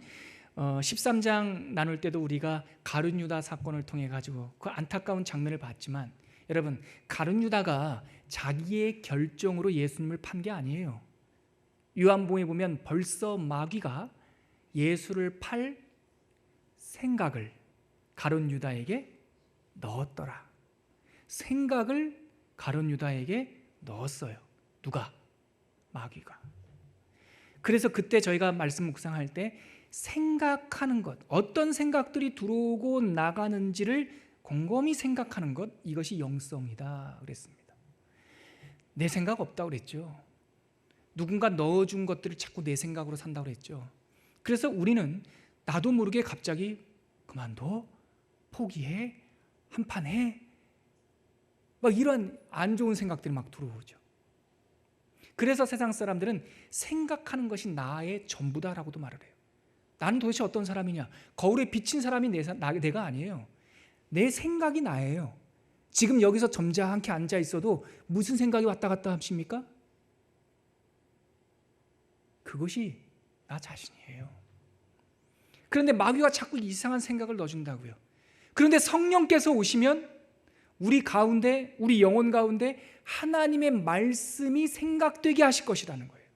13장 나눌 때도 우리가 가룟 유다 사건을 통해 가지고 그 안타까운 장면을 봤지만, 여러분, 가룟 유다가 자기의 결정으로 예수님을 판 게 아니에요. 요한복음에 보면 벌써 마귀가 예수를 팔 생각을 가룟 유다에게 넣었더라. 생각을 가룟 유다에게 넣었어요. 누가? 마귀가. 그래서 그때 저희가 말씀 묵상할 때 생각하는 것, 어떤 생각들이 들어오고 나가는지를 곰곰이 생각하는 것, 이것이 영성이다 그랬습니다. 내 생각 없다고 그랬죠. 누군가 넣어준 것들을 자꾸 내 생각으로 산다고 그랬죠. 그래서 우리는 나도 모르게 갑자기 그만둬, 포기해, 한판 해, 막 이런 안 좋은 생각들이 막 들어오죠. 그래서 세상 사람들은 생각하는 것이 나의 전부다라고도 말을 해요. 나는 도대체 어떤 사람이냐? 거울에 비친 사람이 내가 아니에요. 내 생각이 나예요. 지금 여기서 점잖게 앉아 있어도 무슨 생각이 왔다 갔다 하십니까? 그것이 나 자신이에요. 그런데 마귀가 자꾸 이상한 생각을 넣어준다고요. 그런데 성령께서 오시면 우리 가운데, 우리 영혼 가운데 하나님의 말씀이 생각되게 하실 것이라는 거예요.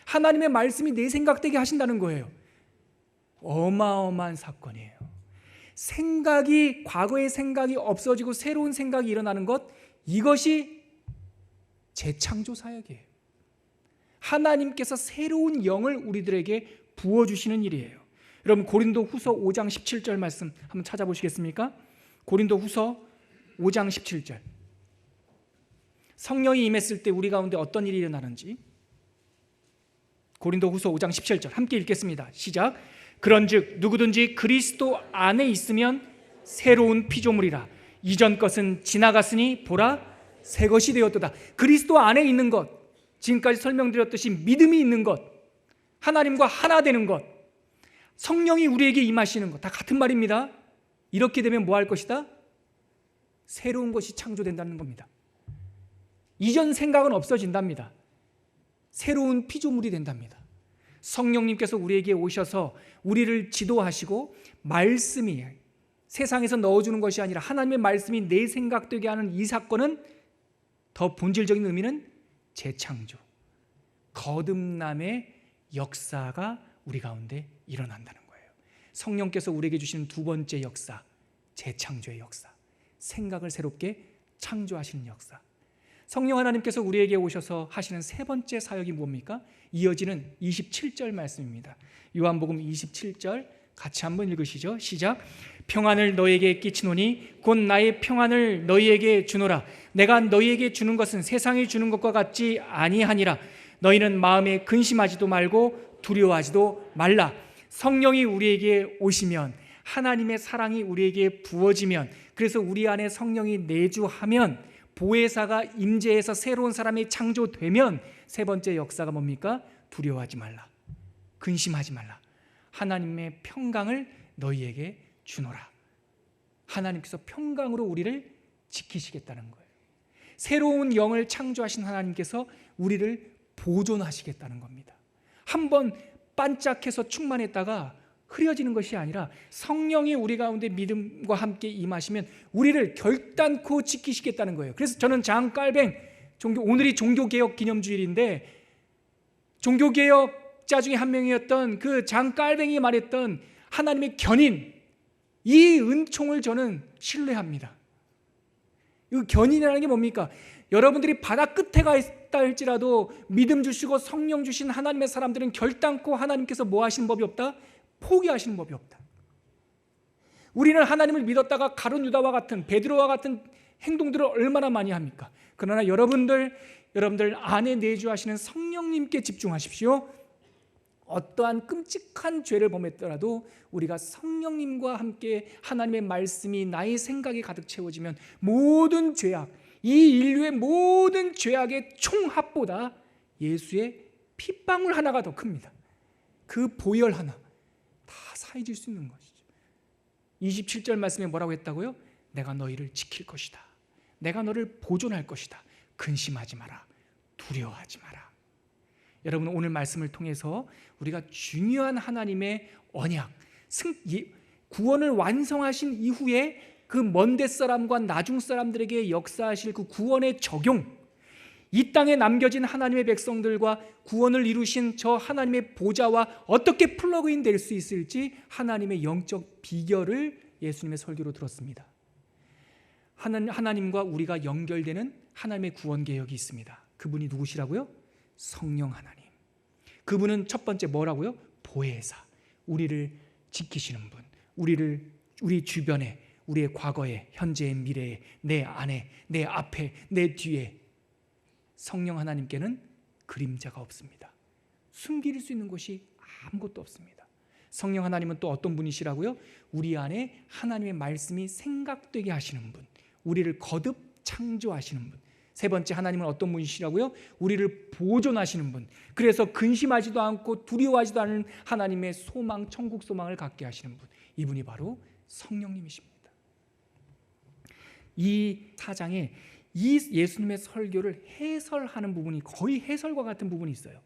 하나님의 말씀이 내 생각되게 하신다는 거예요. 어마어마한 사건이에요. 생각이, 과거의 생각이 없어지고 새로운 생각이 일어나는 것, 이것이 재창조 사역이에요. 하나님께서 새로운 영을 우리들에게 부어주시는 일이에요. 여러분 고린도 후서 5장 17절 말씀 한번 찾아보시겠습니까? 고린도 후서 5장 17절. 성령이 임했을 때 우리 가운데 어떤 일이 일어나는지, 고린도 후서 5장 17절 함께 읽겠습니다. 시작. 그런즉 누구든지 그리스도 안에 있으면 새로운 피조물이라. 이전 것은 지나갔으니 보라 새 것이 되었도다. 그리스도 안에 있는 것, 지금까지 설명드렸듯이 믿음이 있는 것, 하나님과 하나 되는 것, 성령이 우리에게 임하시는 것, 다 같은 말입니다. 이렇게 되면 뭐 할 것이다? 새로운 것이 창조된다는 겁니다. 이전 생각은 없어진답니다. 새로운 피조물이 된답니다. 성령님께서 우리에게 오셔서 우리를 지도하시고 말씀이 세상에서 넣어주는 것이 아니라 하나님의 말씀이 내 생각되게 하는 이 사건은 더 본질적인 의미는 재창조, 거듭남의 역사가 우리 가운데 일어난다는 거예요. 성령께서 우리에게 주시는 두 번째 역사, 재창조의 역사, 생각을 새롭게 창조하시는 역사. 성령 하나님께서 우리에게 오셔서 하시는 세 번째 사역이 뭡니까? 이어지는 27절 말씀입니다. 요한복음 27절 같이 한번 읽으시죠. 시작. 평안을 너희에게 끼치노니 곧 나의 평안을 너희에게 주노라. 내가 너희에게 주는 것은 세상이 주는 것과 같지 아니하니라. 너희는 마음에 근심하지도 말고 두려워하지도 말라. 성령이 우리에게 오시면, 하나님의 사랑이 우리에게 부어지면, 그래서 우리 안에 성령이 내주하면, 보혜사가 임재해서 새로운 사람이 창조되면 세 번째 역사가 뭡니까? 두려워하지 말라, 근심하지 말라. 하나님의 평강을 너희에게 주노라. 하나님께서 평강으로 우리를 지키시겠다는 거예요. 새로운 영을 창조하신 하나님께서 우리를 보존하시겠다는 겁니다. 한번 반짝해서 충만했다가 흐려지는 것이 아니라 성령이 우리 가운데 믿음과 함께 임하시면 우리를 결단코 지키시겠다는 거예요. 그래서 저는 장깔뱅, 오늘이 종교개혁 기념주일인데 종교개혁자 중에 한 명이었던 그 장깔뱅이 말했던 하나님의 견인, 이 은총을 저는 신뢰합니다. 이 견인이라는 게 뭡니까? 여러분들이 바다 끝에 가 있다 할지라도 믿음 주시고 성령 주신 하나님의 사람들은 결단코 하나님께서 뭐 하시는 법이 없다? 포기하시는 법이 없다. 우리는 하나님을 믿었다가 가룟 유다와 같은, 베드로와 같은 행동들을 얼마나 많이 합니까? 그러나 여러분들 안에 내주하시는 성령님께 집중하십시오. 어떠한 끔찍한 죄를 범했더라도 우리가 성령님과 함께 하나님의 말씀이 나의 생각에 가득 채워지면 모든 죄악, 이 인류의 모든 죄악의 총합보다 예수의 핏방울 하나가 더 큽니다. 그 보혈 하나 다 사해질 수 있는 것이죠. 27절 말씀에 뭐라고 했다고요? 내가 너희를 지킬 것이다. 내가 너를 보존할 것이다. 근심하지 마라. 두려워하지 마라. 여러분, 오늘 말씀을 통해서 우리가 중요한 하나님의 언약, 구원을 완성하신 이후에 그 먼 땔사람과 나중 사람들에게 역사하실 그 구원의 적용, 이 땅에 남겨진 하나님의 백성들과 구원을 이루신 저 하나님의 보좌와 어떻게 플러그인 될 수 있을지 하나님의 영적 비결을 예수님의 설교로 들었습니다. 하나님과 우리가 연결되는 하나님의 구원 계획이 있습니다. 그분이 누구시라고요? 성령 하나님. 그분은 첫 번째 뭐라고요? 보혜사. 우리를 지키시는 분, 우리 주변에, 우리의 과거에, 현재의, 미래에, 내 안에, 내 앞에, 내 뒤에 성령 하나님께는 그림자가 없습니다. 숨길 수 있는 곳이 아무것도 없습니다. 성령 하나님은 또 어떤 분이시라고요? 우리 안에 하나님의 말씀이 생각되게 하시는 분, 우리를 거듭 창조하시는 분. 세 번째, 하나님은 어떤 분이시라고요? 우리를 보존하시는 분. 그래서 근심하지도 않고 두려워하지도 않은 하나님의 소망, 천국 소망을 갖게 하시는 분. 이분이 바로 성령님이십니다. 이 4장에 이 예수님의 설교를 해설하는 부분이 거의 해설과 같은 부분이 있어요.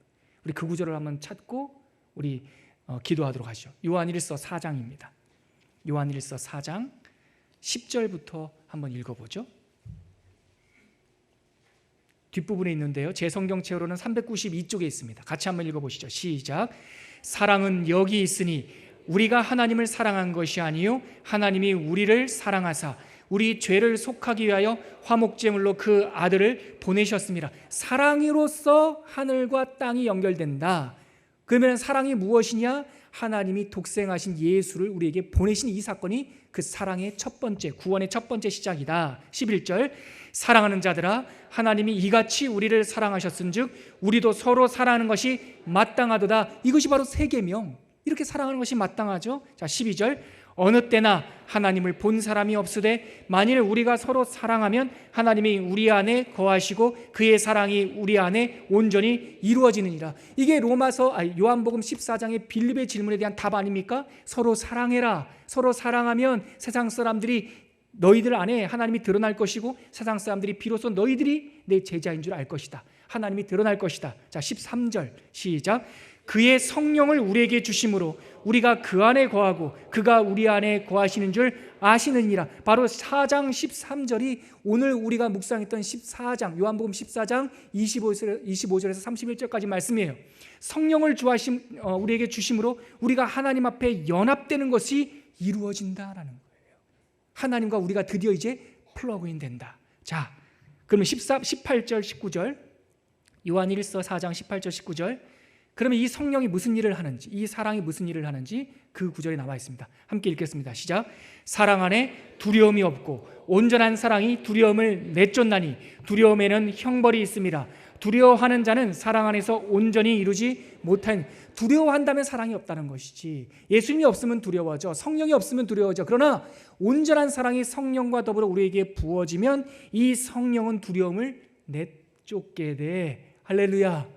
우리 그 구절을 한번 찾고 우리 기도하도록 하시죠. 요한일서 4장입니다. 요한일서 4장 10절부터 한번 읽어보죠. 뒷부분에 있는데요, 제 성경책으로는 392쪽에 있습니다. 같이 한번 읽어보시죠. 시작. 사랑은 여기 있으니 우리가 하나님을 사랑한 것이 아니요 하나님이 우리를 사랑하사 우리 죄를 속하기 위하여 화목제물로 그 아들을 보내셨습니다. 사랑으로서 하늘과 땅이 연결된다. 그러면 사랑이 무엇이냐? 하나님이 독생하신 예수를 우리에게 보내신 이 사건이 그 사랑의 첫 번째, 구원의 첫 번째 시작이다. 11절. 사랑하는 자들아, 하나님이 이같이 우리를 사랑하셨은즉 우리도 서로 사랑하는 것이 마땅하도다. 이것이 바로 새 계명. 이렇게 사랑하는 것이 마땅하죠. 자, 12절. 어느 때나 하나님을 본 사람이 없으되 만일 우리가 서로 사랑하면 하나님이 우리 안에 거하시고 그의 사랑이 우리 안에 온전히 이루어지느니라. 이게 요한복음 14장의 빌립의 질문에 대한 답 아닙니까? 서로 사랑해라. 서로 사랑하면 세상 사람들이 너희들 안에 하나님이 드러날 것이고 세상 사람들이 비로소 너희들이 내 제자인 줄 알 것이다. 하나님이 드러날 것이다. 자, 13절 시작. 그의 성령을 우리에게 주심으로 우리가 그 안에 거하고 그가 우리 안에 거하시는 줄 아시느니라. 바로 4장 13절이 오늘 우리가 묵상했던 14장 요한복음 14장 25절에서 31절까지 말씀이에요. 성령을 우리에게 주심으로 우리가 하나님 앞에 연합되는 것이 이루어진다라는 거예요. 하나님과 우리가 드디어 이제 플러그인 된다. 자, 그러면 18절 19절 요한일서 4장 18절 19절. 그러면 이 성령이 무슨 일을 하는지, 이 사랑이 무슨 일을 하는지 그 구절에 나와 있습니다. 함께 읽겠습니다. 시작. 사랑 안에 두려움이 없고 온전한 사랑이 두려움을 내쫓나니 두려움에는 형벌이 있습니다. 두려워하는 자는 사랑 안에서 온전히 이루지 못한. 두려워한다면 사랑이 없다는 것이지. 예수님이 없으면 두려워하죠. 성령이 없으면 두려워하죠. 그러나 온전한 사랑이 성령과 더불어 우리에게 부어지면 이 성령은 두려움을 내쫓게 돼. 할렐루야.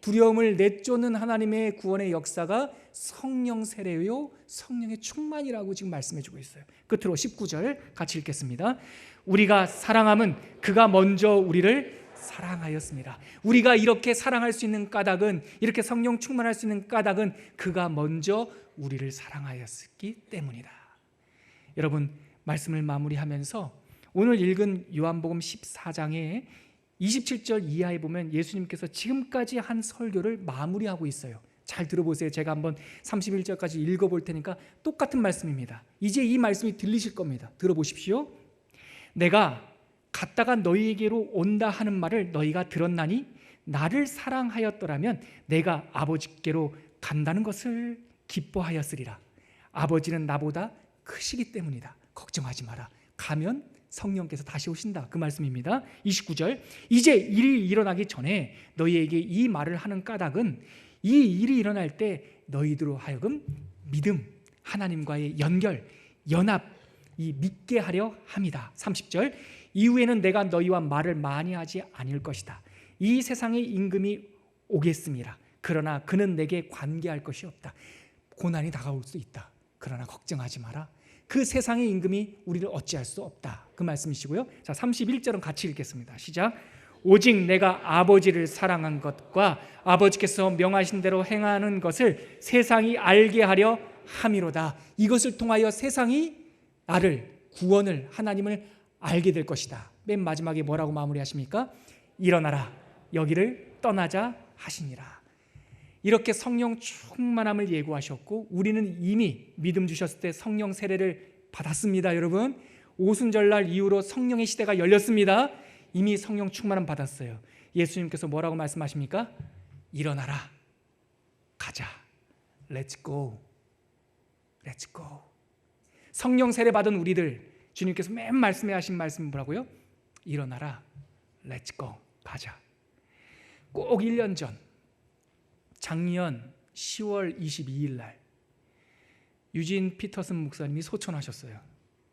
두려움을 내쫓는 하나님의 구원의 역사가 성령 세례요 성령의 충만이라고 지금 말씀해주고 있어요. 끝으로 19절 같이 읽겠습니다. 우리가 사랑함은 그가 먼저 우리를 사랑하였습니다. 우리가 이렇게 사랑할 수 있는 까닭은, 이렇게 성령 충만할 수 있는 까닭은 그가 먼저 우리를 사랑하였기 때문이다. 여러분, 말씀을 마무리하면서 오늘 읽은 요한복음 14장에 27절 이하에 보면 예수님께서 지금까지 한 설교를 마무리하고 있어요. 잘 들어보세요. 제가 한번 31절까지 읽어볼 테니까 똑같은 말씀입니다. 이제 이 말씀이 들리실 겁니다. 들어보십시오. 내가 갔다가 너희에게로 온다 하는 말을 너희가 들었나니 나를 사랑하였더라면 내가 아버지께로 간다는 것을 기뻐하였으리라. 아버지는 나보다 크시기 때문이다. 걱정하지 마라. 가면 성령께서 다시 오신다. 그 말씀입니다. 29절. 이제 일이 일어나기 전에 너희에게 이 말을 하는 까닭은 이 일이 일어날 때 너희들로 하여금 믿음, 하나님과의 연결, 연합, 이 믿게 하려 함이다. 30절. 이후에는 내가 너희와 말을 많이 하지 아닐 것이다. 이 세상의 임금이 오겠습니다. 그러나 그는 내게 관계할 것이 없다. 고난이 다가올 수 있다. 그러나 걱정하지 마라. 그 세상의 임금이 우리를 어찌할 수 없다. 그 말씀이시고요. 자, 31절은 같이 읽겠습니다. 시작. 오직 내가 아버지를 사랑한 것과 아버지께서 명하신 대로 행하는 것을 세상이 알게 하려 함이로다. 이것을 통하여 세상이 나를, 구원을, 하나님을 알게 될 것이다. 맨 마지막에 뭐라고 마무리하십니까? 일어나라, 여기를 떠나자 하시니라. 이렇게 성령 충만함을 예고하셨고 우리는 이미 믿음 주셨을 때 성령 세례를 받았습니다. 여러분, 오순절날 이후로 성령의 시대가 열렸습니다. 이미 성령 충만함 받았어요. 예수님께서 뭐라고 말씀하십니까? 일어나라, 가자, 렛츠 고. Let's go. 성령 세례 받은 우리들, 주님께서 맨 말씀에 하신 말씀은 뭐라고요? 일어나라. Let's go. 가자. 꼭 1년 전, 작년 10월 22일 날 유진 피터슨 목사님이 소천하셨어요.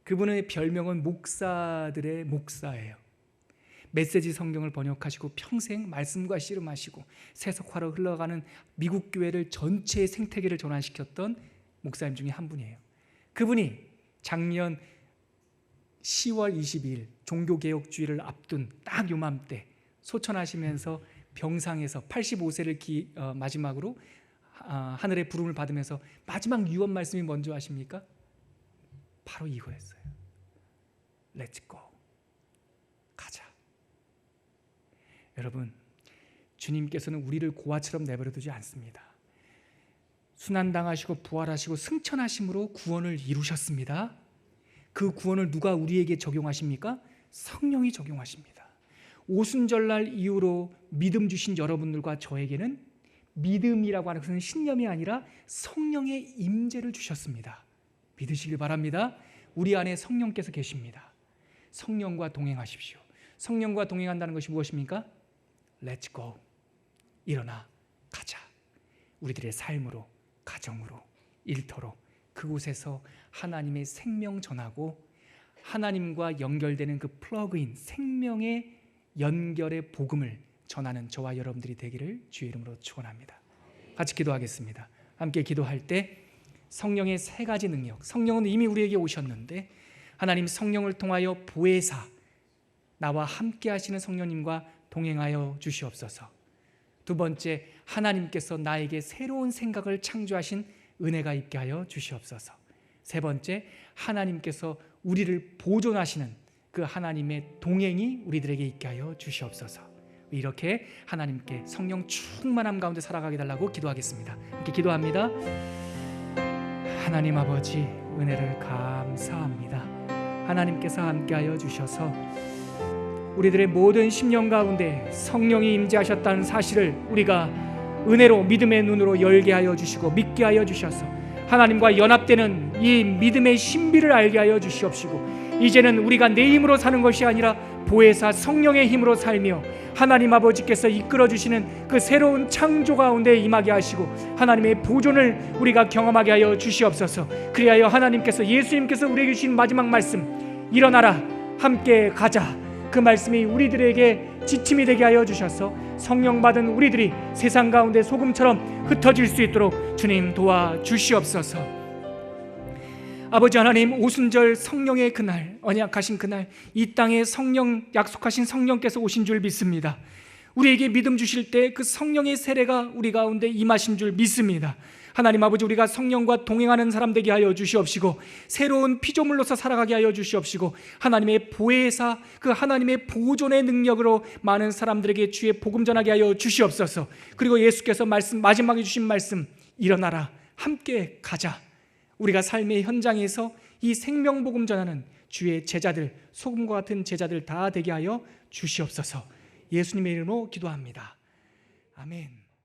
그분의 별명은 목사들의 목사예요. 메시지 성경을 번역하시고 평생 말씀과 씨름하시고 세속화로 흘러가는 미국 교회를 전체의 생태계를 전환시켰던 목사님 중에 한 분이에요. 그분이 작년 10월 22일 종교개혁주의를 앞둔 딱 요맘때 소천하시면서 병상에서 85세를 마지막으로 하늘의 부름을 받으면서 마지막 유언 말씀이 뭔지 아십니까? 바로 이거였어요. Let's go. 가자. 여러분, 주님께서는 우리를 고아처럼 내버려 두지 않습니다. 순환당하시고 부활하시고 승천하심으로 구원을 이루셨습니다. 그 구원을 누가 우리에게 적용하십니까? 성령이 적용하십니다. 오순절날 이후로 믿음 주신 여러분들과 저에게는 믿음이라고 하는 것은 신념이 아니라 성령의 임재를 주셨습니다. 믿으시길 바랍니다. 우리 안에 성령께서 계십니다. 성령과 동행하십시오. 성령과 동행한다는 것이 무엇입니까? Let's go. 일어나 가자. 우리들의 삶으로, 가정으로, 일터로 그곳에서 하나님의 생명 전하고 하나님과 연결되는 그 플러그인 생명의 연결의 복음을 전하는 저와 여러분들이 되기를 주의 이름으로 축원합니다. 같이 기도하겠습니다. 함께 기도할 때 성령의 세 가지 능력, 성령은 이미 우리에게 오셨는데 하나님 성령을 통하여 보혜사, 나와 함께 하시는 성령님과 동행하여 주시옵소서. 두 번째, 하나님께서 나에게 새로운 생각을 창조하신 은혜가 있게 하여 주시옵소서. 세 번째, 하나님께서 우리를 보존하시는 그 하나님의 동행이 우리들에게 있게 하여 주시옵소서. 이렇게 하나님께 성령 충만함 가운데 살아가게 달라고 기도하겠습니다. 이렇게 기도합니다. 하나님 아버지, 은혜를 감사합니다. 하나님께서 함께하여 주셔서 우리들의 모든 심령 가운데 성령이 임재하셨다는 사실을 우리가 은혜로 믿음의 눈으로 열게 하여 주시고 믿게 하여 주셔서 하나님과 연합되는 이 믿음의 신비를 알게 하여 주시옵시고 이제는 우리가 내 힘으로 사는 것이 아니라 보혜사 성령의 힘으로 살며 하나님 아버지께서 이끌어 주시는 그 새로운 창조 가운데 임하게 하시고 하나님의 보존을 우리가 경험하게 하여 주시옵소서. 그리하여 하나님께서 예수님께서 우리에게 주신 마지막 말씀, 일어나라 함께 가자, 그 말씀이 우리들에게 지침이 되게 하여 주셔서 성령 받은 우리들이 세상 가운데 소금처럼 흩어질 수 있도록 주님 도와주시옵소서. 아버지 하나님, 오순절 성령의 그날, 언약하신 그날 이 땅에 성령 약속하신 성령께서 오신 줄 믿습니다. 우리에게 믿음 주실 때 그 성령의 세례가 우리 가운데 임하신 줄 믿습니다. 하나님 아버지, 우리가 성령과 동행하는 사람 되게 하여 주시옵시고 새로운 피조물로서 살아가게 하여 주시옵시고 하나님의 보혜사, 그 하나님의 보존의 능력으로 많은 사람들에게 주의 복음 전하게 하여 주시옵소서. 그리고 예수께서 마지막에 주신 말씀, 일어나라 함께 가자. 우리가 삶의 현장에서 이 생명복음 전하는 주의 제자들, 소금과 같은 제자들 다 되게 하여 주시옵소서. 예수님의 이름으로 기도합니다. 아멘.